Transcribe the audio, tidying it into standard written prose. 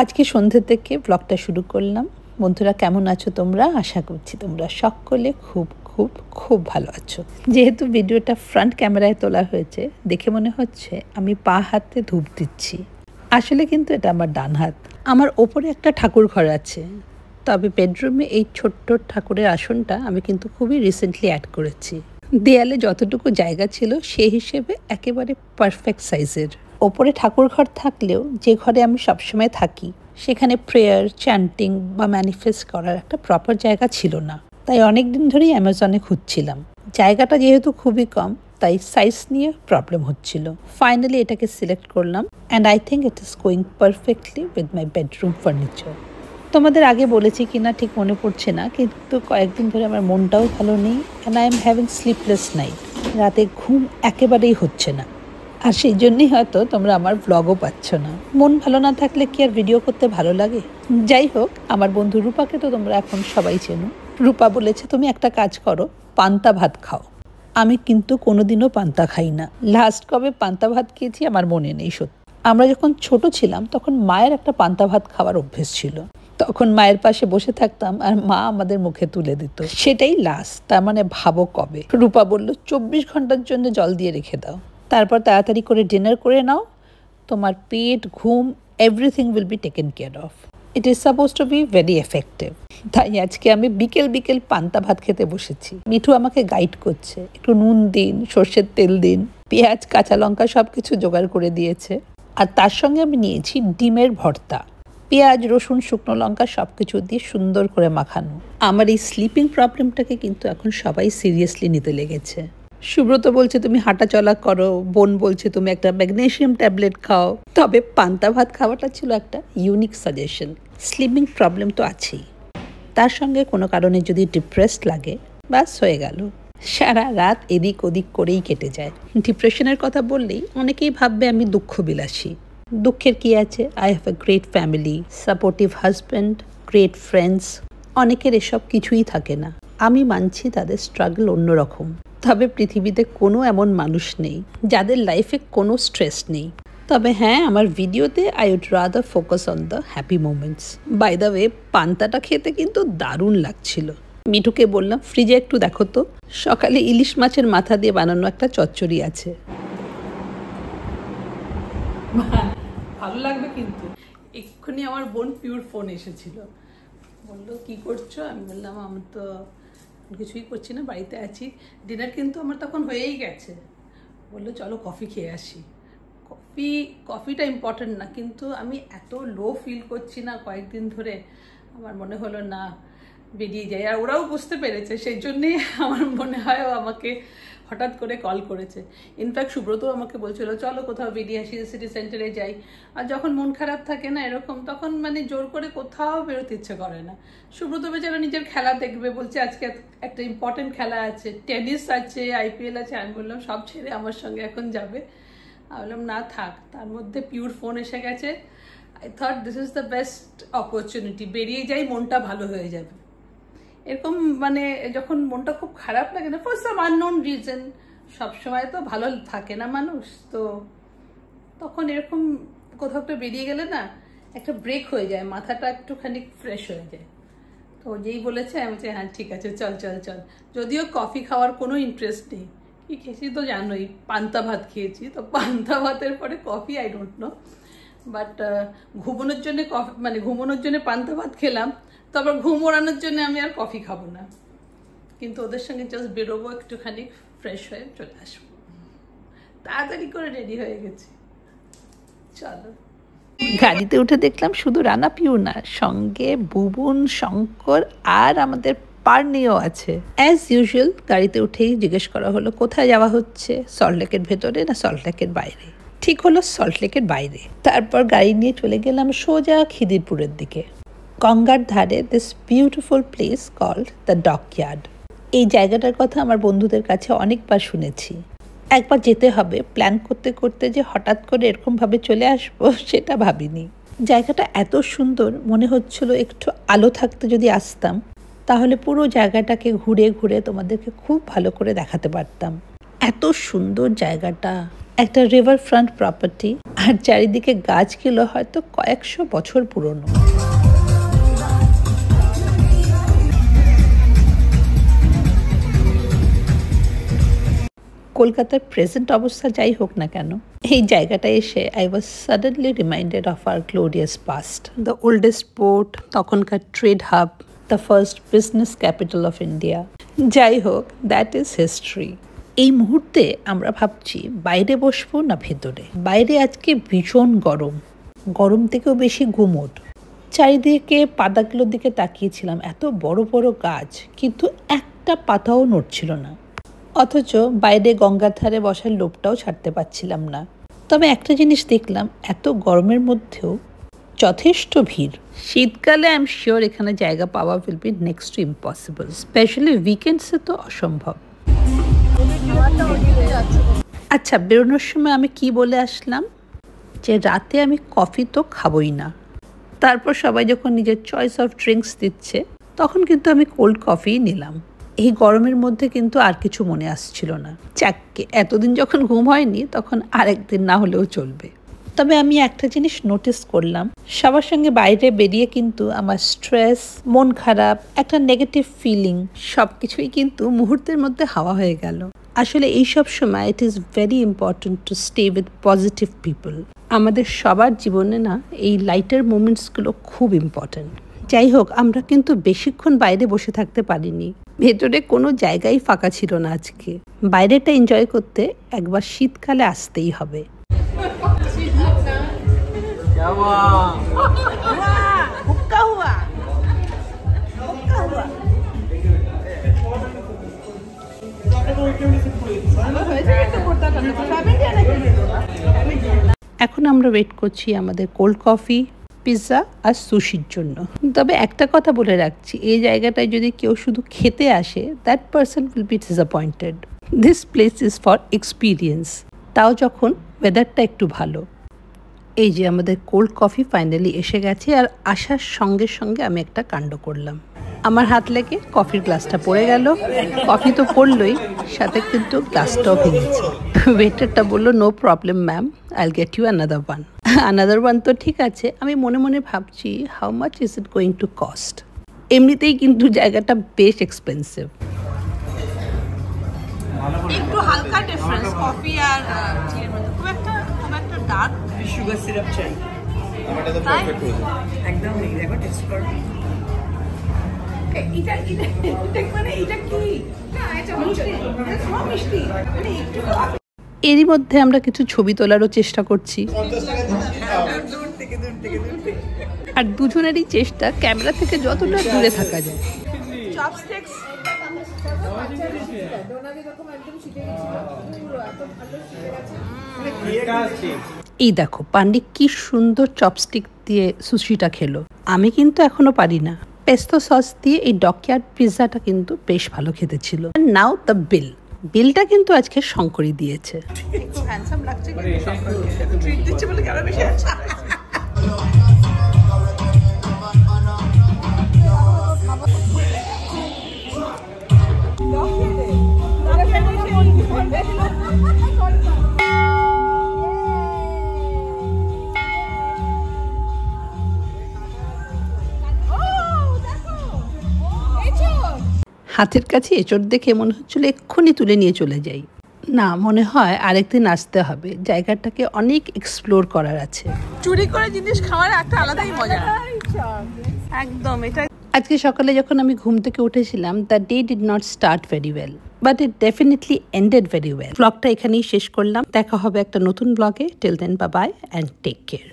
আজকে সন্ধ্যে থেকে ব্লগটা শুরু করলাম। বন্ধুরা কেমন আছো তোমরা? আশা করছি তোমরা সকলে খুব খুব খুব ভালো আছো। যেহেতু ভিডিওটা ফ্রন্ট ক্যামেরায় তোলা হয়েছে, দেখে মনে হচ্ছে আমি পা হাতে ধূপ দিচ্ছি। আসলে কিন্তু এটা আমার ডান হাত। আমার ওপরে একটা ঠাকুর ঘর আছে, তবে বেডরুমে এই ছোট্ট ঠাকুরের আসনটা আমি কিন্তু খুবই রিসেন্টলি অ্যাড করেছি। দেয়ালে যতটুকু জায়গা ছিল সেই হিসেবে একেবারে পারফেক্ট সাইজের। ওপরে ঠাকুর ঘর থাকলেও যে ঘরে আমি সবসময় থাকি সেখানে প্রেয়ার, চ্যান্টিং বা ম্যানিফেস্ট করার একটা প্রপার জায়গা ছিল না। তাই অনেক দিন ধরেই অ্যামাজনে খুঁজছিলাম। জায়গাটা যেহেতু খুবই কম, তাই সাইজ নিয়ে প্রবলেম হচ্ছিল। ফাইনালি এটাকে সিলেক্ট করলাম and I think it is going perfectly with my bedroom furniture. তোমাদের আগে বলেছি কিনা ঠিক মনে পড়ছে না, কিন্তু কয়েকদিন ধরে আমার মনটাও ভালো নেই and I am having sleepless night. রাতে ঘুম একেবারেই হচ্ছে না, আর সেই জন্যই হয়তো তোমরা আমার ব্লগও পাচ্ছ না। মন ভালো না থাকলে কি আর ভিডিও করতে ভালো লাগে? যাই হোক, আমার বন্ধু রূপাকে তো তোমরা এখন সবাই চেনো। রূপা বলেছে তুমি একটা কাজ করো, পান্তা ভাত খাও। আমি কিন্তু কোনোদিনও পান্তা খাই না। লাস্ট কবে পান্তা ভাত খেয়েছি আমার মনে নেই সত্যি। আমরা যখন ছোট ছিলাম তখন মায়ের একটা পান্তা ভাত খাওয়ার অভ্যেস ছিল। তখন মায়ের পাশে বসে থাকতাম আর মা আমাদের মুখে তুলে দিত। সেটাই লাস্ট, তার মানে ভাবো কবে। রূপা বলল 24 ঘন্টার জন্য জল দিয়ে রেখে দাও, তারপর তাড়াতাড়ি করে ডিনার করে নাও, তোমার পেট, ঘুম, everything will be taken care of. It is suppose two be very effective. তাই আজকে আমি বিকেল বিকেল পান্তা ভাত খেতে বসেছি। মিঠু আমাকে গাইড করছে, একটু নুন দিন, সর্ষের তেল দিন, পেঁয়াজ, কাঁচা লঙ্কা সব কিছু জোগাড় করে দিয়েছে। আর তার সঙ্গে আমি নিয়েছি ডিমের ভর্তা, পেঁয়াজ, রসুন, শুকনো লঙ্কা সব কিছু দিয়ে সুন্দর করে মাখানো। আমার এই স্লিপিং প্রবলেমটাকে কিন্তু এখন সবাই সিরিয়াসলি নিতে লেগেছে। সুব্রত বলছে তুমি হাঁটা চলা করো, বোন বলছে তুমি একটা ম্যাগনেসিয়াম ট্যাবলেট খাও। তবে পান্তা ভাত খাওয়াটা ছিল একটা ইউনিক সাজেশন। স্লিপিং প্রবলেম তো আছেই, তার সঙ্গে কোনো কারণে যদি ডিপ্রেসড লাগে, ব্যাস হয়ে গেল। সারা রাত এদিক ওদিক করেই কেটে যায়। ডিপ্রেশনের কথা বললেই অনেকেই ভাববে আমি দুঃখ বিলাসী। দুঃখের কি আছে? I have a great family, supportive husband, great friends. অনেকের এসব কিছুই থাকে না। আমি মানছি তাদের স্ট্রাগল অন্যরকম। তবে পৃথিবীতে কোনো এমন মানুষ নেই যাদের লাইফে কোনো স্ট্রেস নেই। তবে হ্যাঁ, আমার ভিডিওতে I would rather focus on the happy moments. By the way, পান্তাটা খেতে কিন্তু দারুণ লাগছিল। মিঠুকে বললাম ফ্রিজে একটু দেখো তো, সকালে ইলিশ মাছের মাথা দিয়ে বানানো একটা চচ্চড়ি আছে। ভালো লাগবে কিন্তু। এক্ষুনি আমার বোন পিওর ফোন এসেছিল, বললো কি করছো? আমি বললাম আমি তো কিছুই করছি না, বাড়িতে আছি। ডিনার কিন্তু আমার তখন হয়েই গেছে। বললো চলো কফি খেয়ে আসি। কফিটা ইম্পর্টেন্ট না, কিন্তু আমি এত লো ফিল করছি না কয়েকদিন ধরে, আমার মনে হলো না বেরিয়ে যাই। আর ওরাও বুঝতে পেরেছে, সেই জন্যেই আমার মনে হয় ও আমাকে হঠাৎ করে কল করেছে। ইনফ্যাক্ট সুব্রতও আমাকে বলছিল চলো কোথাও বেরিয়ে আসি, সিটি সেন্টারে যাই। আর যখন মন খারাপ থাকে না এরকম, তখন মানে জোর করে কোথাও বেরোতে ইচ্ছে করে না। সুব্রত বেচারা নিজের খেলা দেখবে, বলছে আজকে একটা ইম্পর্টেন্ট খেলা আছে, টেনিস আছে, IPL আছে। আমি বললাম সব ছেড়ে আমার সঙ্গে এখন যাবে? আমি বললাম না থাক। তার মধ্যে পিওর ফোন এসে গেছে। I thought this is the best opportunity, বেরিয়ে যাই, মনটা ভালো হয়ে যাবে। এরকম মানে যখন মনটা খুব খারাপ লাগে না, ফর সাম আননোন রিজন, সবসময় তো ভালো থাকে না মানুষ, তো তখন এরকম কোথাও একটা বেরিয়ে গেলে না একটা ব্রেক হয়ে যায়, মাথাটা একটুখানি ফ্রেশ হয়ে যায়। তো যেই বলেছে আমি বলছি হ্যাঁ ঠিক আছে চল চল চল। যদিও কফি খাওয়ার কোনো ইন্টারেস্ট নেই, কি খেয়েছি তো জানোই, পান্তা ভাত খেয়েছি। তো পান্তা ভাতের পরে coffee I don't know, but ঘুমানোর জন্য কফি, মানে ঘুমানোর জন্য পান্তা ভাত খেলাম, তারপর ঘুম ওড়ানোর জন্য আমি আর কফি খাবো না। কিন্তু ওদের সঙ্গে জাস্ট বেরোবো, একটুখানি ফ্রেশ হয়ে চলে আসবো। তাড়াতাড়ি করে রেডি হয়ে গেছি, চলো। গাড়িতে উঠে দেখলাম শুধু রানা পিউ না, সঙ্গে বুবুন, শঙ্কর আর আমাদের পার্নিও আছে। অ্যাজ ইউজুয়াল গাড়িতে উঠেই জিজ্ঞেস করা হলো কোথায় যাওয়া হচ্ছে, সল্টলেকের ভেতরে না সল্টলেকের বাইরে। ঠিক হলো সল্টলেকের বাইরে। তারপর গাড়ি নিয়ে চলে গেলাম সোজা খিদিরপুরের দিকে। গঙ্গার ধারে this beautiful place called the dockyard. এই জায়গাটার কথা আমার বন্ধুদের কাছে অনেকবার শুনেছি, একবার যেতে হবে। প্ল্যান করতে করতে যে হঠাৎ করে এরকমভাবে চলে আসবো সেটা ভাবিনি। জায়গাটা এত সুন্দর, মনে হচ্ছিল একটু আলো থাকতে যদি আসতাম তাহলে পুরো জায়গাটাকে ঘুরে ঘুরে তোমাদেরকে খুব ভালো করে দেখাতে পারতাম। এত সুন্দর জায়গাটা, একটা রিভার ফ্রন্ট প্রপার্টি, আর চারিদিকে গাছগুলো হয়তো কয়েকশো বছর পুরনো। কলকাতার প্রেজেন্ট অবস্থা যাই হোক না কেন, এই জায়গাটা এসে I was suddenly reminded of our glorious past, the oldest port, তখনকার trade hub, the first business capital of India. যাই হোক, দ্যাট ইজ হিস্ট্রি। এই মুহূর্তে আমরা ভাবছি বাইরে বসবো না ভেতরে। বাইরে আজকে ভীষণ গরম, গরম থেকেও বেশি গুমোট। চারিদিকে পাতাগুলোর দিকে তাকিয়েছিলাম, এত বড় বড় গাছ, কিন্তু একটা পাতাও নড়ছিল না। অথচ বাইরে গঙ্গার ধারে বসার লোভটাও ছাড়তে পারছিলাম না। তবে একটা জিনিস দেখলাম, এত গরমের মধ্যেও যথেষ্ট ভিড়। শীতকালে আই এম শিওর এখানে জায়গা পাওয়া will be next to impossible, specially উইকেন্ডসে তো অসম্ভব। আচ্ছা, বেরোনোর সময় আমি কি বলে আসলাম যে রাতে আমি কফি তো খাবই না। তারপর সবাই যখন নিজের চয়েস অফ ড্রিঙ্কস দিচ্ছে, তখন কিন্তু আমি কোল্ড কফিই নিলাম। এই গরমের মধ্যে কিন্তু আর কিছু মনে আসছিল না। চাককে এতদিন যখন ঘুম হয়নি, তখন আরেকদিন না হলেও চলবে। তবে আমি একটা জিনিস নোটিস করলাম, সবার সঙ্গে বাইরে বেরিয়ে কিন্তু আমার স্ট্রেস, মন খারাপ, একটা নেগেটিভ ফিলিং সব কিছুই কিন্তু মুহূর্তের মধ্যে হাওয়া হয়ে গেল। আসলে এইসব সময় it is very important to stay with positive people. আমাদের সবার জীবনে না এই লাইটার মোমেন্টসগুলো খুব ইম্পর্টেন্ট। যাই হোক, আমরা কিন্তু বেশিক্ষণ বাইরে বসে থাকতে পারিনি। ভেতরে কোনো জায়গাই ফাঁকা ছিল না আজকে। বাইরেটা এনজয় করতে একবার শীতকালে আসতেই হবে। এখন আমরা ওয়েট করছি আমাদের কোল্ড কফি, পিৎজা আর সুশির জন্য। তবে একটা কথা বলে রাখছি, এই জায়গাটায় যদি কেউ শুধু খেতে আসে, that person will be disappointed. This place is for experience, তাও যখন ওয়েদারটা একটু ভালো। এই যে আমাদের কোল্ড কফি ফাইনালি এসে গেছে, আর আসার সঙ্গে সঙ্গে আমি একটা কাণ্ড করলাম। আমার হাত লেগে কফির গ্লাসটা পড়ে গেল। কফি তো পড়লই, সাথে কিন্তু গ্লাসটাও ভেঙেছে। ওয়েটারটা বললো, no problem ma'am, I'll get you another one. Another one তো ঠিক আছে, আমি মনে মনে ভাবছি how much is it going to cost. এমনিতেই কিন্তু জায়গাটা বেশ এক্সপেন্সিভ। একটু হালকা ডিফারেন্স কফি আর টির মধ্যে, খুব একটা ডার্ক। সুগার সিরাপ চাই আমারটা তো পারফেক্ট হয়েছে একদম। নেই দেখো টেস্ট করো। এটা মানে এটা কি না, এটা মিষ্টি, এটা মিষ্টি মানে একটু। এরই মধ্যে আমরা কিছু ছবি তোলারও চেষ্টা করছি, আর দুজনেরই চেষ্টা ক্যামেরা থেকে যতটা দূরে থাকা যায়। এই দেখো পান্ডি কি সুন্দর চপস্টিক দিয়ে সুশিটা খেলো। আমি কিন্তু এখনো পারি না। পেস্তো সস দিয়ে এই ডকইয়ার্ড পিৎজাটা কিন্তু বেশ ভালো খেতে ছিল। নাও দ্য বিল। বিলটা কিন্তু আজকে শঙ্করই দিয়েছে। একটু হ্যান্ডসাম লাগছে, ট্রিট দিচ্ছে বলে কেন বেশি আচ্ছা। হাতের কাছে এঁচড় দেখে মনে হচ্ছিল এক্ষুনি তুলে নিয়ে চলে যাই। না, মনে হয় আরেকদিন আসতে হবে, জায়গাটাকে অনেক এক্সপ্লোর করার আছে। চুরি করে জিনিস খাওয়ার একটা আলাদাই মজা একদম। এটা আজকে সকালে যখন আমি ঘুম থেকে উঠেছিলাম, the day did not start very well, but it definitely ended very well. ব্লগটা এখানেই শেষ করলাম। দেখা হবে একটা নতুন ব্লগে। Till then, bye bye and take care.